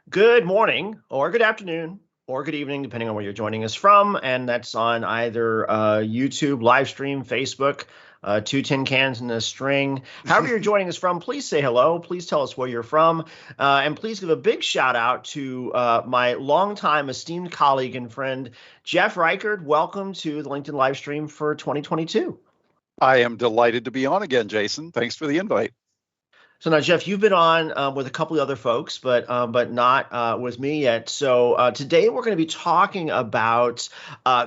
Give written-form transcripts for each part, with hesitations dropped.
Good morning, or good afternoon, or good evening, depending on where you're joining us from. And that's on either YouTube, live stream, Facebook, two tin cans and a string. However you're joining us from, please say hello. Please tell us where you're from. And please give a big shout out to my longtime esteemed colleague and friend, Jeff Reichard. Welcome to the LinkedIn live stream for 2022. I am delighted to be on again, Jason. Thanks for the invite. So now, Jeff, you've been on with a couple of other folks, but not with me yet. So today we're going to be talking about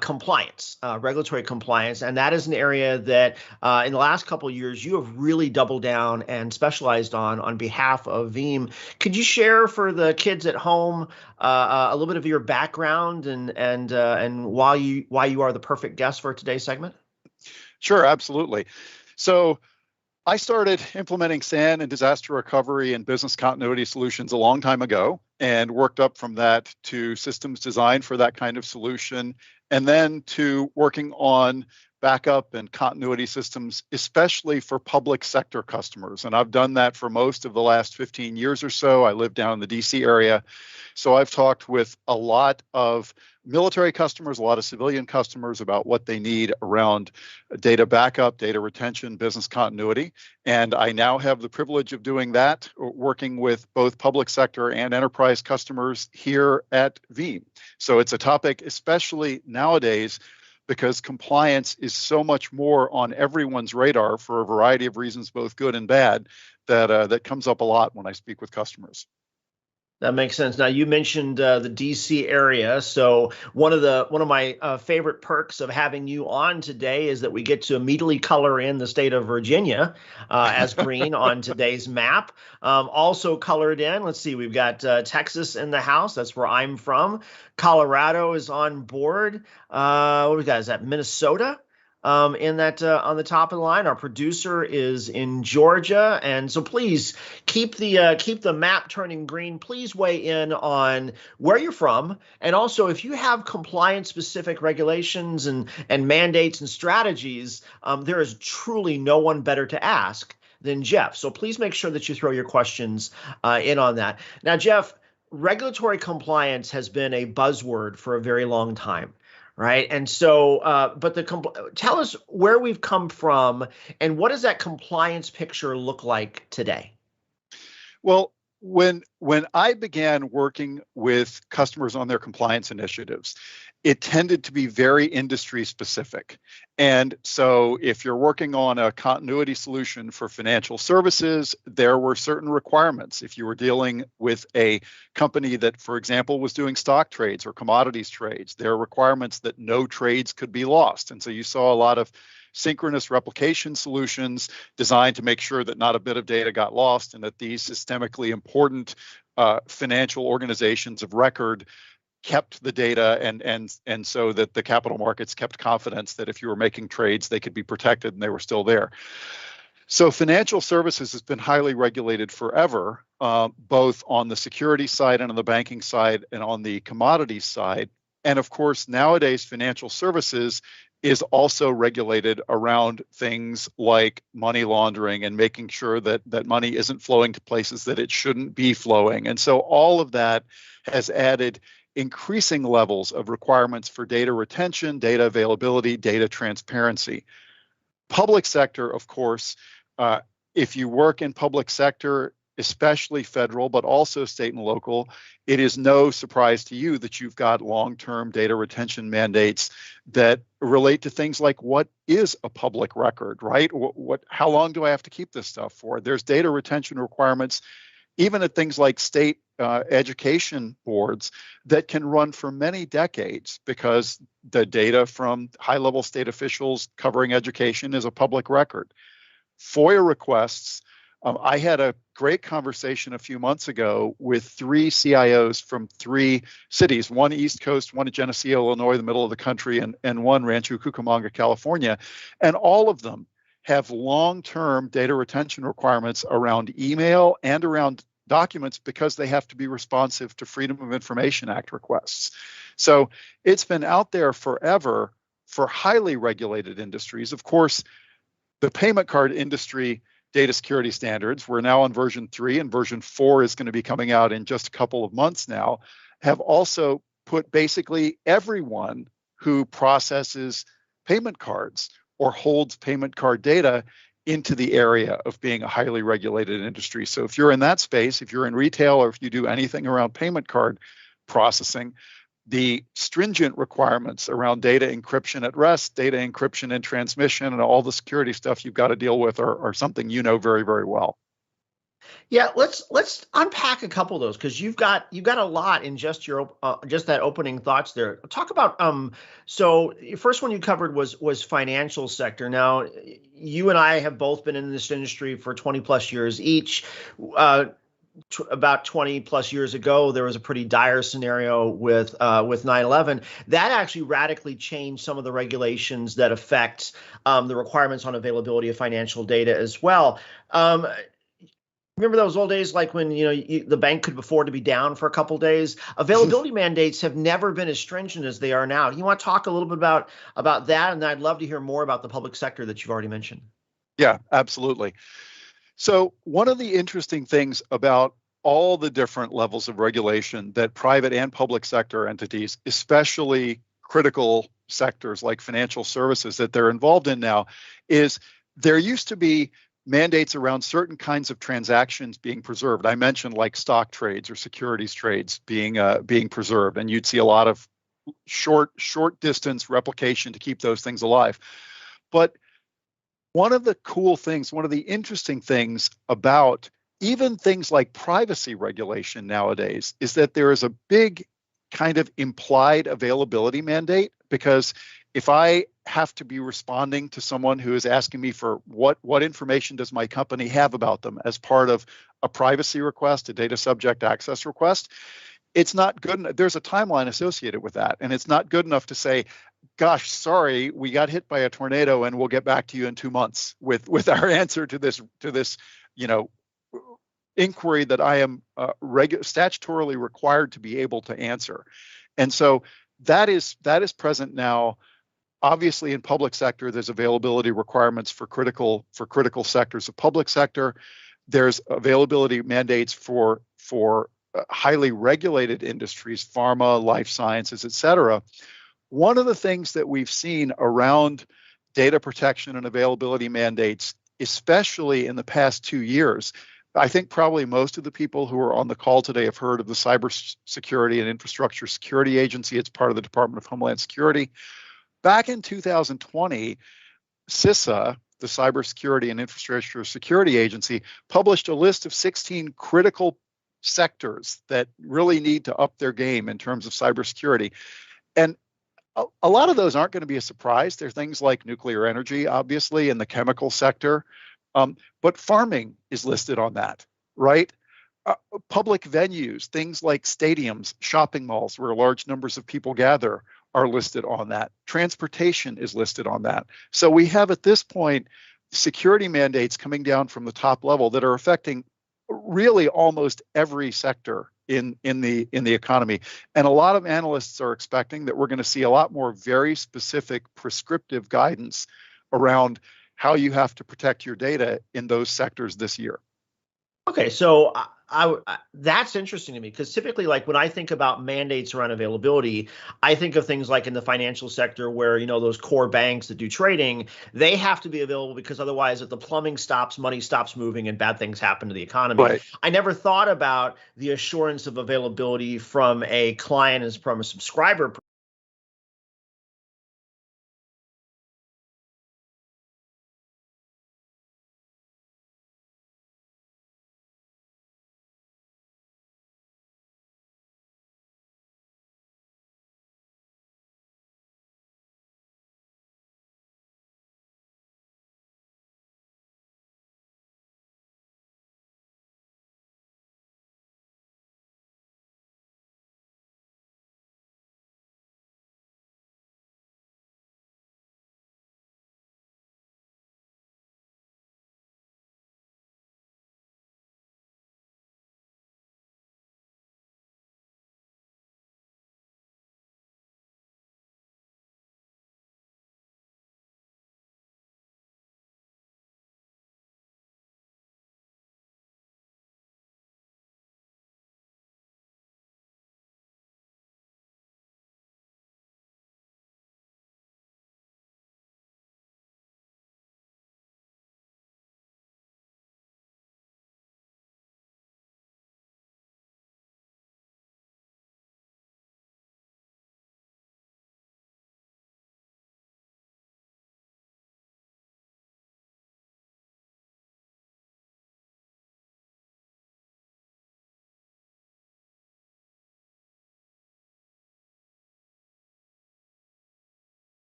compliance, regulatory compliance, and that is an area that in the last couple of years you have really doubled down and specialized on behalf of Veeam. Could you share for the kids at home a little bit of your background and why you are the perfect guest for today's segment? Sure, absolutely. So I started implementing SAN and disaster recovery and business continuity solutions a long time ago and worked up from that to systems design for that kind of solution, and then to working on backup and continuity systems, especially for public sector customers. And I've done that for most of the last 15 years or so. I live down in the DC area. So I've talked with a lot of military customers, a lot of civilian customers about what they need around data backup, data retention, business continuity. And I now have the privilege of doing that, working with both public sector and enterprise customers here at Veeam. So it's a topic, especially nowadays, because compliance is so much more on everyone's radar for a variety of reasons, both good and bad, that comes up a lot when I speak with customers. That makes sense. Now you mentioned the DC area, so one of my favorite perks of having you on today is that we get to immediately color in the state of Virginia as green on today's map. Also colored in, let's see, we've got Texas in the house. That's where I'm from. Colorado is on board. What we got? Is that Minnesota? In that on the top of the line, our producer is in Georgia, and so please keep the map turning green. Please weigh in on where you're from, and also if you have compliance specific regulations and mandates and strategies, there is truly no one better to ask than Jeff. So please make sure that you throw your questions in on that. Now, Jeff, regulatory compliance has been a buzzword for a very long time. Right. And so, tell us where we've come from and what does that compliance picture look like today? Well, when I began working with customers on their compliance initiatives, it tended to be very industry specific. And so if you're working on a continuity solution for financial services, there were certain requirements. If you were dealing with a company that, for example, was doing stock trades or commodities trades, there are requirements that no trades could be lost. And so you saw a lot of synchronous replication solutions designed to make sure that not a bit of data got lost and that these systemically important financial organizations of record kept the data and so that the capital markets kept confidence that if you were making trades, they could be protected and they were still there. So financial services has been highly regulated forever, both on the security side and on the banking side and on the commodities side. And of course, nowadays, financial services is also regulated around things like money laundering and making sure that money isn't flowing to places that it shouldn't be flowing. And so all of that has added increasing levels of requirements for data retention, data availability, data transparency. Public sector, of course, if you work in public sector, especially federal, but also state and local, it is no surprise to you that you've got long-term data retention mandates that relate to things like what is a public record, right? How long do I have to keep this stuff for? There's data retention requirements even at things like state education boards that can run for many decades because the data from high-level state officials covering education is a public record. FOIA requests, I had a great conversation a few months ago with 3 CIOs from 3 cities, one East Coast, one in Geneseo, Illinois, the middle of the country, and one Rancho Cucamonga, California. And all of them have long-term data retention requirements around email and around documents because they have to be responsive to Freedom of Information Act requests. So it's been out there forever for highly regulated industries. Of course, the payment card industry data security standards, we're now on version 3, and version 4 is going to be coming out in just a couple of months now, have also put basically everyone who processes payment cards or holds payment card data into the area of being a highly regulated industry. So if you're in that space, if you're in retail, or if you do anything around payment card processing, the stringent requirements around data encryption at rest, data encryption in transmission, and all the security stuff you've got to deal with are something you know very, very well. Yeah, let's unpack a couple of those, because you've got a lot in just your just that opening thoughts there. Talk about so the first one you covered was financial sector. Now, you and I have both been in this industry for 20 plus years each. About 20 plus years ago, there was a pretty dire scenario with 9/11 that actually radically changed some of the regulations that affect the requirements on availability of financial data as well. Remember those old days, like when the bank could afford to be down for a couple of days? Availability mandates have never been as stringent as they are now. You want to talk a little bit about that, and I'd love to hear more about the public sector that you've already mentioned. Yeah, absolutely. So one of the interesting things about all the different levels of regulation that private and public sector entities, especially critical sectors like financial services, that they're involved in now, is there used to be mandates around certain kinds of transactions being preserved. I mentioned like stock trades or securities trades being preserved, and you'd see a lot of short distance replication to keep those things alive. But one of the cool things, one of the interesting things about even things like privacy regulation nowadays is that there is a big kind of implied availability mandate, because if I have to be responding to someone who is asking me for what information does my company have about them as part of a privacy request, a data subject access request, it's not good enough. There's a timeline associated with that, and it's not good enough to say, gosh, sorry, we got hit by a tornado and we'll get back to you in 2 months with our answer to this inquiry that I am statutorily required to be able to answer. And so that is present now. Obviously, in public sector, there's availability requirements for critical sectors of public sector. There's availability mandates for highly regulated industries, pharma, life sciences, et cetera. One of the things that we've seen around data protection and availability mandates, especially in the past 2 years, I think probably most of the people who are on the call today have heard of the Cybersecurity and Infrastructure Security Agency. It's part of the Department of Homeland Security. Back in 2020, CISA, the Cybersecurity and Infrastructure Security Agency, published a list of 16 critical sectors that really need to up their game in terms of cybersecurity. And a lot of those aren't going to be a surprise. There are things like nuclear energy, obviously, and the chemical sector. But farming is listed on that, right? Public venues, things like stadiums, shopping malls where large numbers of people gather, are listed on that. Transportation is listed on that. So we have at this point security mandates coming down from the top level that are affecting really almost every sector in the economy. And a lot of analysts are expecting that we're going to see a lot more very specific prescriptive guidance around how you have to protect your data in those sectors this year. Okay, so that's interesting to me, because typically, like when I think about mandates around availability, I think of things like in the financial sector where, those core banks that do trading, they have to be available, because otherwise, if the plumbing stops, money stops moving and bad things happen to the economy. Right. I never thought about the assurance of availability from a client as from a subscriber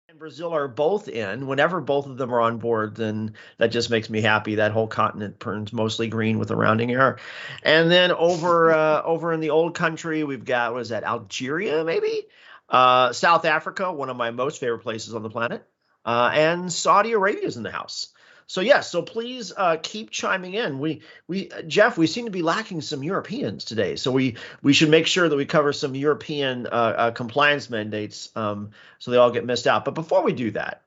and Brazil are both in. Whenever both of them are on board, then that just makes me happy. That whole continent turns mostly green with a rounding error. And then over in the old country, we've got, what is that, Algeria, maybe? South Africa, one of my most favorite places on the planet. And Saudi Arabia is in the house. So yes, so please keep chiming in. Jeff, we seem to be lacking some Europeans today, so we should make sure that we cover some European compliance mandates, so they all get missed out. But before we do that,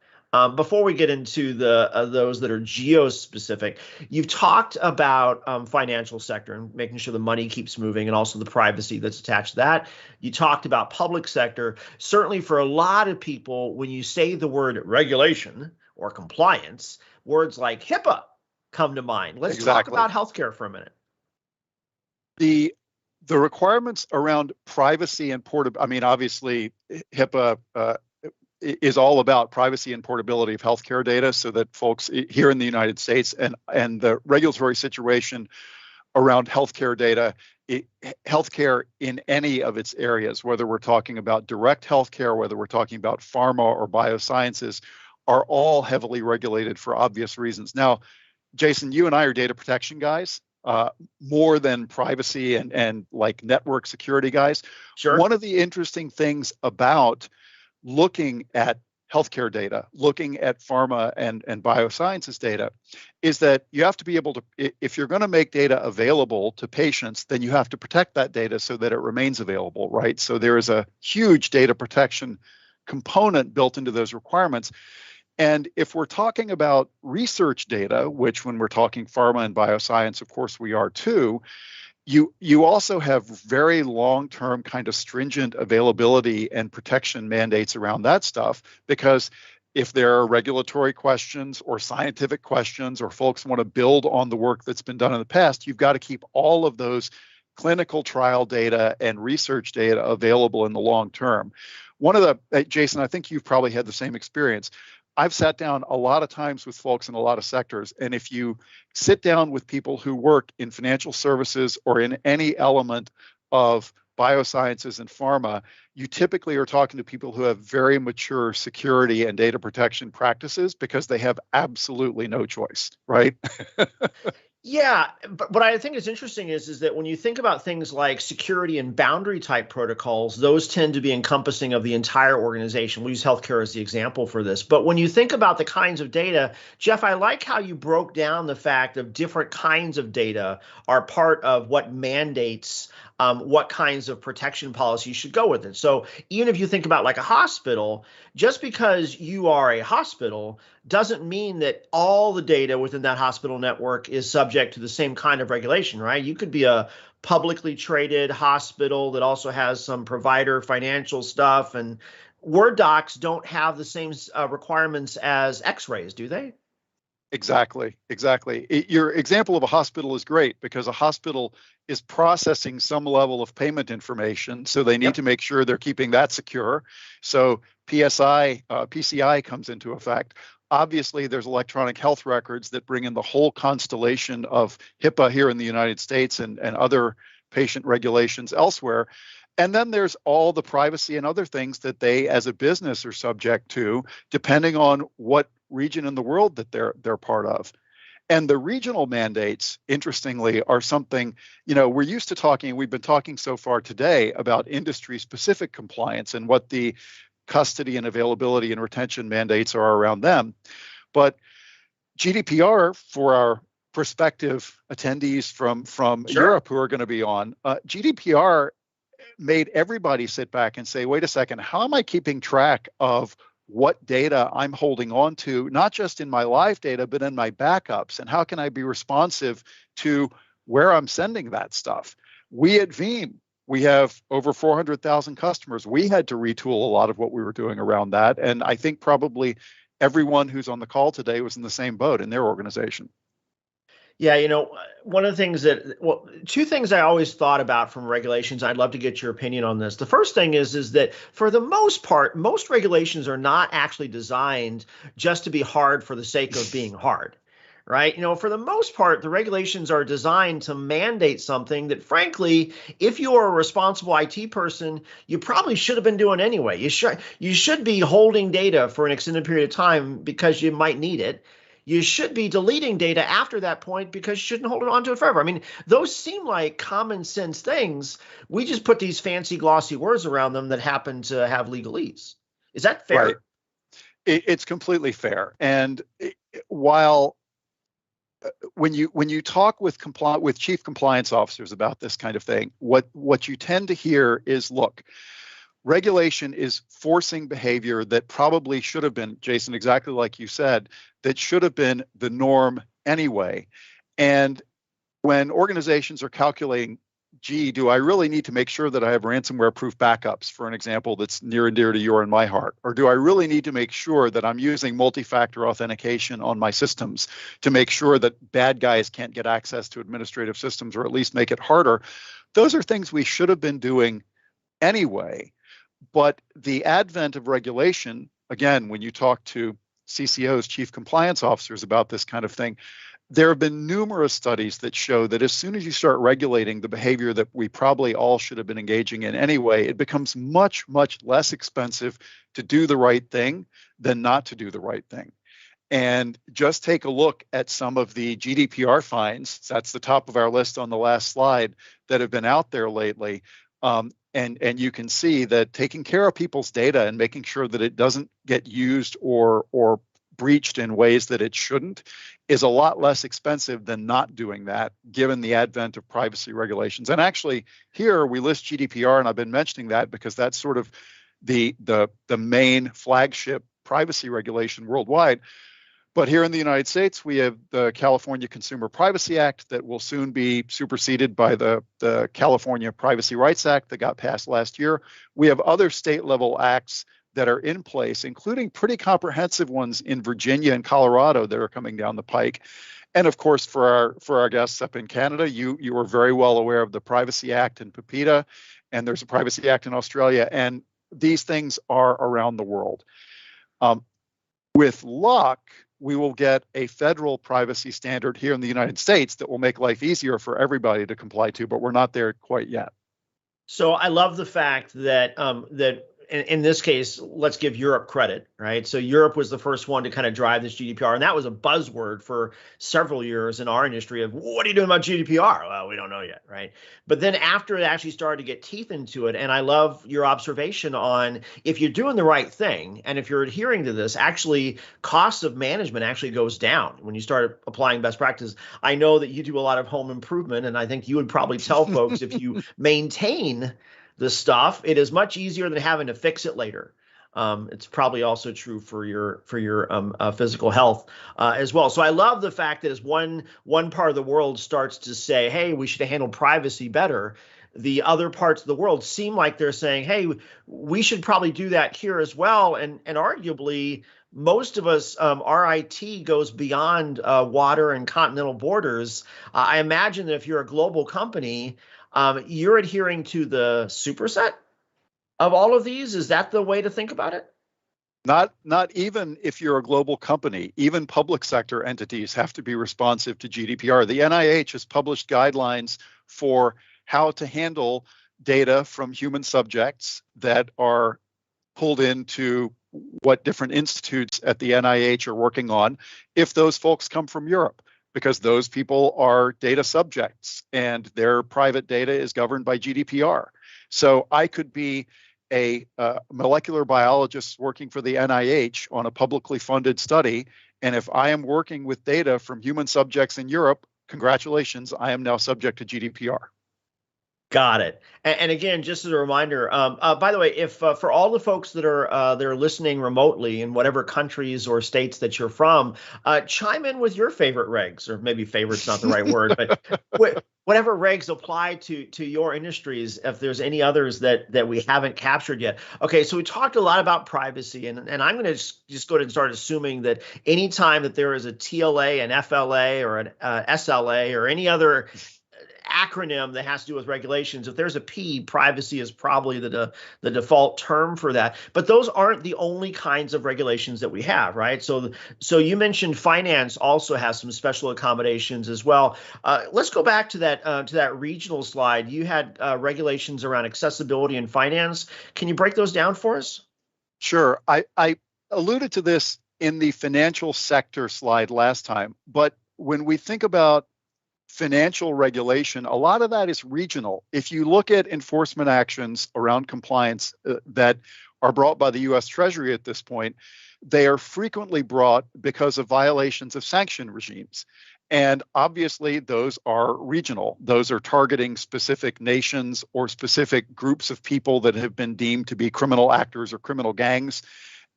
before we get into the those that are geo-specific, you've talked about financial sector and making sure the money keeps moving, and also the privacy that's attached to that. You talked about public sector. Certainly, for a lot of people, when you say the word regulation or compliance, words like HIPAA come to mind. Let's talk about healthcare for a minute. The requirements around privacy and portability. I mean, obviously, HIPAA is all about privacy and portability of healthcare data, so that folks here in the United States and the regulatory situation around healthcare data, healthcare in any of its areas, whether we're talking about direct healthcare, whether we're talking about pharma or biosciences, are all heavily regulated for obvious reasons. Now, Jason, you and I are data protection guys, more than privacy and like network security guys. Sure. One of the interesting things about looking at healthcare data, looking at pharma and biosciences data, is that you have to be able to, if you're going to make data available to patients, then you have to protect that data so that it remains available, right? So there is a huge data protection component built into those requirements. And if we're talking about research data, which when we're talking pharma and bioscience, of course we are too, you also have very long-term kind of stringent availability and protection mandates around that stuff, because if there are regulatory questions or scientific questions, or folks want to build on the work that's been done in the past, you've got to keep all of those clinical trial data and research data available in the long term. One of the, Jason, I think you've probably had the same experience. I've sat down a lot of times with folks in a lot of sectors, and if you sit down with people who work in financial services or in any element of biosciences and pharma, you typically are talking to people who have very mature security and data protection practices, because they have absolutely no choice, right? Yeah, but what I think is interesting is that when you think about things like security and boundary type protocols, those tend to be encompassing of the entire organization. We'll use healthcare as the example for this. But when you think about the kinds of data, Jeff, I like how you broke down the fact of different kinds of data are part of what mandates what kinds of protection policies should go with it. So even if you think about like a hospital, just because you are a hospital doesn't mean that all the data within that hospital network is subject to the same kind of regulation, right? You could be a publicly traded hospital that also has some provider financial stuff, and Word docs don't have the same requirements as X-rays, do they? Exactly. Your example of a hospital is great, because a hospital is processing some level of payment information, so they need to make sure they're keeping that secure. So PCI comes into effect. Obviously, there's electronic health records that bring in the whole constellation of HIPAA here in the United States and other patient regulations elsewhere. And then there's all the privacy and other things that they as a business are subject to, depending on what region in the world that they're part of. And the regional mandates, interestingly, are something, we're used to talking, we've been talking so far today about industry-specific compliance and what the custody and availability and retention mandates are around them. But GDPR, for our prospective attendees from Europe who are going to be on, GDPR made everybody sit back and say, wait a second, how am I keeping track of what data I'm holding on to, not just in my live data, but in my backups? And how can I be responsive to where I'm sending that stuff? We at Veeam, we have over 400,000 customers. We had to retool a lot of what we were doing around that. And I think probably everyone who's on the call today was in the same boat in their organization. Yeah, one of the things two things I always thought about from regulations, I'd love to get your opinion on this. The first thing is that for the most part, most regulations are not actually designed just to be hard for the sake of being hard. right? For the most part, the regulations are designed to mandate something that, frankly, if you are a responsible IT person, you probably should have been doing anyway. You should be holding data for an extended period of time because you might need it. You should be deleting data after that point because you shouldn't hold on to it forever. I mean, those seem like common sense things. We just put these fancy, glossy words around them that happen to have legalese. Is that fair? Right. It's completely fair. And while when you talk with chief compliance officers about this kind of thing, what you tend to hear is, look, regulation is forcing behavior that probably should have been, Jason, exactly like you said, that should have been the norm anyway. And when organizations are calculating, gee, do I really need to make sure that I have ransomware-proof backups, for an example that's near and dear to your and my heart? Or do I really need to make sure that I'm using multi-factor authentication on my systems to make sure that bad guys can't get access to administrative systems, or at least make it harder? Those are things we should have been doing anyway. But the advent of regulation, again, when you talk to CCOs, chief compliance officers, about this kind of thing, there have been numerous studies that show that as soon as you start regulating the behavior that we probably all should have been engaging in anyway, it becomes much, much less expensive to do the right thing than not to do the right thing. And just take a look at some of the GDPR fines, that's the top of our list on the last slide, that have been out there lately. And you can see that taking care of people's data and making sure that it doesn't get used or breached in ways that it shouldn't is a lot less expensive than not doing that, given the advent of privacy regulations. And actually, here we list GDPR, and I've been mentioning that because that's sort of the main flagship privacy regulation worldwide. But here in the United States, we have the California Consumer Privacy Act that will soon be superseded by the California Privacy Rights Act that got passed last year. We have other state-level acts that are in place, including pretty comprehensive ones in Virginia and Colorado that are coming down the pike. And of course, for our guests up in Canada, you are very well aware of the Privacy Act in PIPEDA, and there's a Privacy Act in Australia, and these things are around the world. With luck, we will get a federal privacy standard here in the United States that will make life easier for everybody to comply to, but we're not there quite yet. So I love the fact that in this case, let's give Europe credit, right? So Europe was the first one to kind of drive this GDPR, and that was a buzzword for several years in our industry of, what are you doing about GDPR? Well, we don't know yet, right? But then after it actually started to get teeth into it, and I love your observation on, if you're doing the right thing, and if you're adhering to this, actually cost of management actually goes down when you start applying best practices. I know that you do a lot of home improvement, and I think you would probably tell folks, if you maintain the stuff, it is much easier than having to fix it later. It's probably also true for your physical health as well. So I love the fact that as one part of the world starts to say, hey, we should handle privacy better, the other parts of the world seem like they're saying, hey, we should probably do that here as well. And arguably, most of us, our IT goes beyond water and continental borders. I imagine that if you're a global company, you're adhering to the superset of all of these. Is that the way to think about it? Not even if you're a global company. Even public sector entities have to be responsive to GDPR. The NIH has published guidelines for how to handle data from human subjects that are pulled into what different institutes at the NIH are working on, if those folks come from Europe, because those people are data subjects and their private data is governed by GDPR. So I could be a molecular biologist working for the NIH on a publicly funded study, and if I am working with data from human subjects in Europe, congratulations, I am now subject to GDPR. Got it. And again, just as a reminder, by the way, if for all the folks that are listening remotely in whatever countries or states that you're from, chime in with your favorite regs, or maybe favorite's not the right word, but whatever regs apply to your industries, if there's any others that we haven't captured yet. Okay, so we talked a lot about privacy, and I'm going to just go ahead and start assuming that anytime that there is a TLA, an FLA, or an SLA, or any other acronym that has to do with regulations. If there's a P, privacy is probably the default term for that. But those aren't the only kinds of regulations that we have, right? So you mentioned finance also has some special accommodations as well. Let's go back to that regional slide. You had regulations around accessibility and finance. Can you break those down for us? Sure. I alluded to this in the financial sector slide last time, but when we think about financial regulation, a lot of that is regional. If you look at enforcement actions around compliance that are brought by the US Treasury at this point, they are frequently brought because of violations of sanction regimes. And obviously, those are regional. Those are targeting specific nations or specific groups of people that have been deemed to be criminal actors or criminal gangs.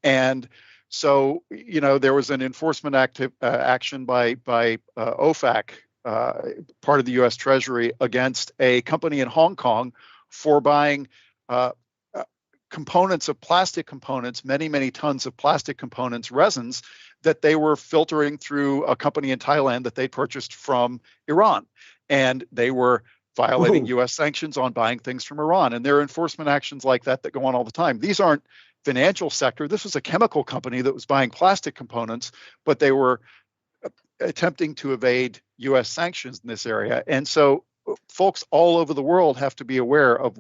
And so, there was an enforcement action by OFAC, part of the U.S. Treasury, against a company in Hong Kong for buying components of plastic components, many, many tons of plastic components, resins, that they were filtering through a company in Thailand that they purchased from Iran. And they were violating U.S. sanctions on buying things from Iran. And there are enforcement actions like that go on all the time. These aren't financial sector. This was a chemical company that was buying plastic components, but they were attempting to evade U.S. sanctions in this area. And so folks all over the world have to be aware of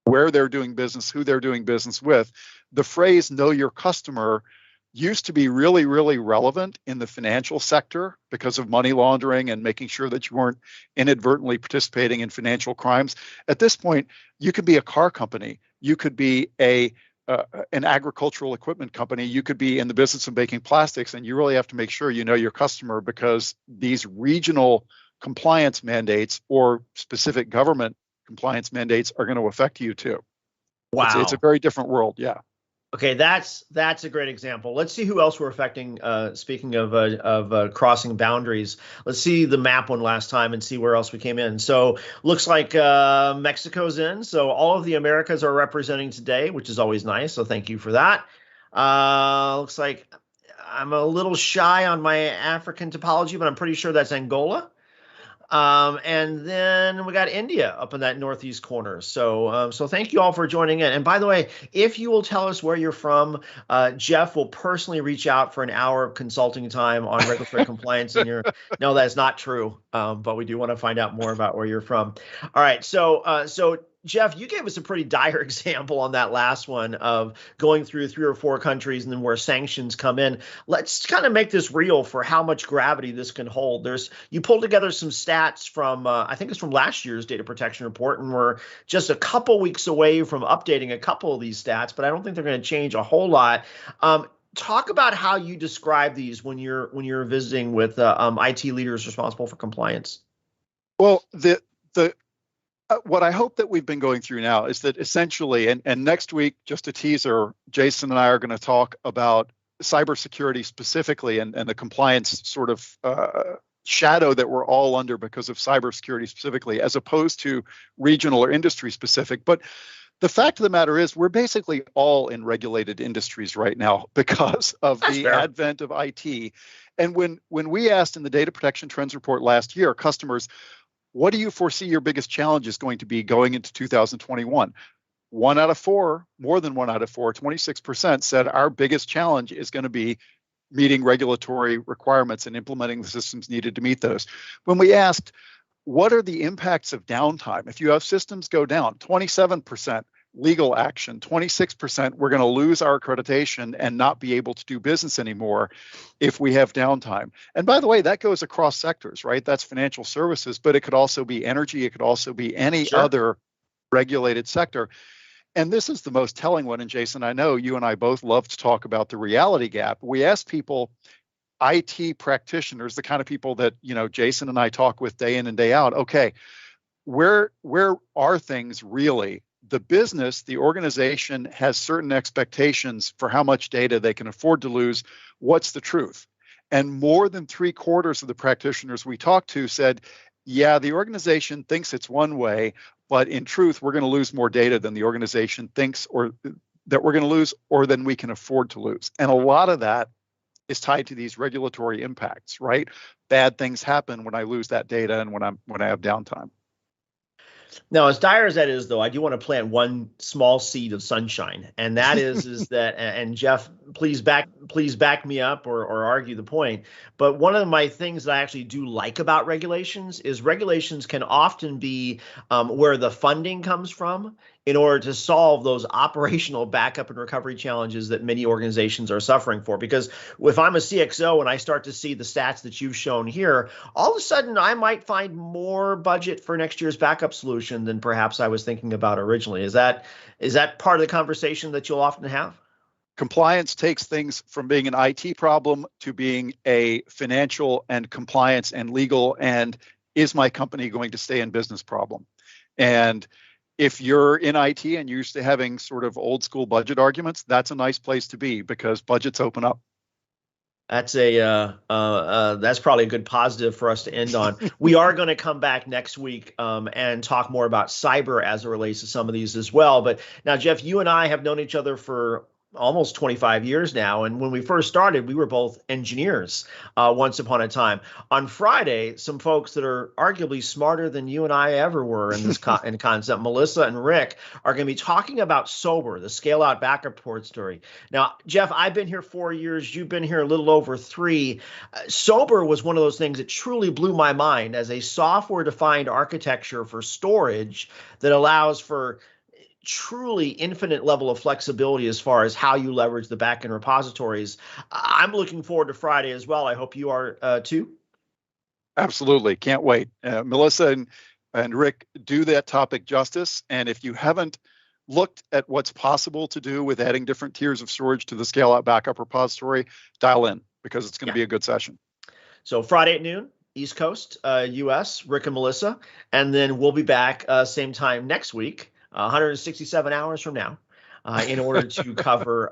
where they're doing business, who they're doing business with. The phrase "know your customer" used to be really, really relevant in the financial sector because of money laundering and making sure that you weren't inadvertently participating in financial crimes. At this point, you could be a car company, you could be an agricultural equipment company, you could be in the business of making plastics, and you really have to make sure you know your customer, because these regional compliance mandates or specific government compliance mandates are going to affect you too. Wow. It's a very different world. Yeah. Okay, that's a great example. Let's see who else we're affecting. Speaking of crossing boundaries, let's see the map one last time and see where else we came in. So looks like Mexico's in. So all of the Americas are representing today, which is always nice. So thank you for that. Looks like I'm a little shy on my African topology, but I'm pretty sure that's Angola. And then we got India up in that northeast corner. So thank you all for joining in. And by the way, if you will tell us where you're from, Jeff will personally reach out for an hour of consulting time on regulatory compliance. And no, that's not true. But we do want to find out more about where you're from. All right. So Jeff, you gave us a pretty dire example on that last one of going through 3 or 4 countries and then where sanctions come in. Let's kind of make this real for how much gravity this can hold. You pulled together some stats from, I think it's from last year's data protection report, and we're just a couple weeks away from updating a couple of these stats, but I don't think they're going to change a whole lot. Talk about how you describe these when you're visiting with IT leaders responsible for compliance. Well, what I hope that we've been going through now is that essentially, and next week, just a teaser, Jason and I are going to talk about cybersecurity specifically and the compliance sort of shadow that we're all under because of cybersecurity specifically, as opposed to regional or industry specific. But the fact of the matter is, we're basically all in regulated industries right now because of the advent of IT. And when we asked in the Data Protection Trends Report last year, customers, what do you foresee your biggest challenge is going to be going into 2021? 1 out of 4, more than 1 out of 4, 26% said our biggest challenge is going to be meeting regulatory requirements and implementing the systems needed to meet those. When we asked, what are the impacts of downtime? If you have systems go down, 27% legal action, 26% we're going to lose our accreditation and not be able to do business anymore if we have downtime. And by the way, that goes across sectors, right? That's financial services, but it could also be energy. It could also be any other regulated sector. And this is the most telling one. And Jason, I know you and I both love to talk about the reality gap. We ask people, IT practitioners, the kind of people that, Jason and I talk with day in and day out, okay, where are things really? The business, the organization has certain expectations for how much data they can afford to lose. What's the truth? And more than 3/4 of the practitioners we talked to said, yeah, the organization thinks it's one way, but in truth, we're going to lose more data than the organization thinks or that we're going to lose or than we can afford to lose. And a lot of that is tied to these regulatory impacts, right? Bad things happen when I lose that data and when I have downtime. Now, as dire as that is, though, I do want to plant one small seed of sunshine, and that is that. And Jeff, please back me up or argue the point. But one of my things that I actually do like about regulations is regulations can often be where the funding comes from in order to solve those operational backup and recovery challenges that many organizations are suffering for. Because if I'm a CXO and I start to see the stats that you've shown here, all of a sudden I might find more budget for next year's backup solution than perhaps I was thinking about originally. Is that part of the conversation that you'll often have? Compliance takes things from being an IT problem to being a financial and compliance and legal and is my company going to stay in business problem. And if you're in IT and you're used to having sort of old school budget arguments, that's a nice place to be because budgets open up. That's that's probably a good positive for us to end on. We are going to come back next week and talk more about cyber as it relates to some of these as well. But now, Jeff, you and I have known each other for almost 25 years now. And when we first started, we were both engineers once upon a time. On Friday, some folks that are arguably smarter than you and I ever were in this in concept, Melissa and Rick, are going to be talking about SOBR, the scale out backup port story. Now, Jeff, I've been here 4 years. You've been here a little over 3. SOBR was one of those things that truly blew my mind as a software defined architecture for storage that allows for truly infinite level of flexibility as far as how you leverage the backend repositories. I'm looking forward to Friday as well. I hope you are too. Absolutely. Can't wait. Melissa and Rick do that topic justice. And if you haven't looked at what's possible to do with adding different tiers of storage to the scale out backup repository, dial in because it's going to be a good session. So Friday at noon, East Coast, US, Rick and Melissa. And then we'll be back same time next week. 167 hours from now, in order to cover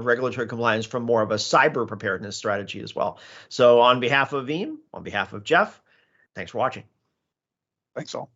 regulatory compliance from more of a cyber preparedness strategy as well. So on behalf of Veeam, on behalf of Jeff, thanks for watching. Thanks all.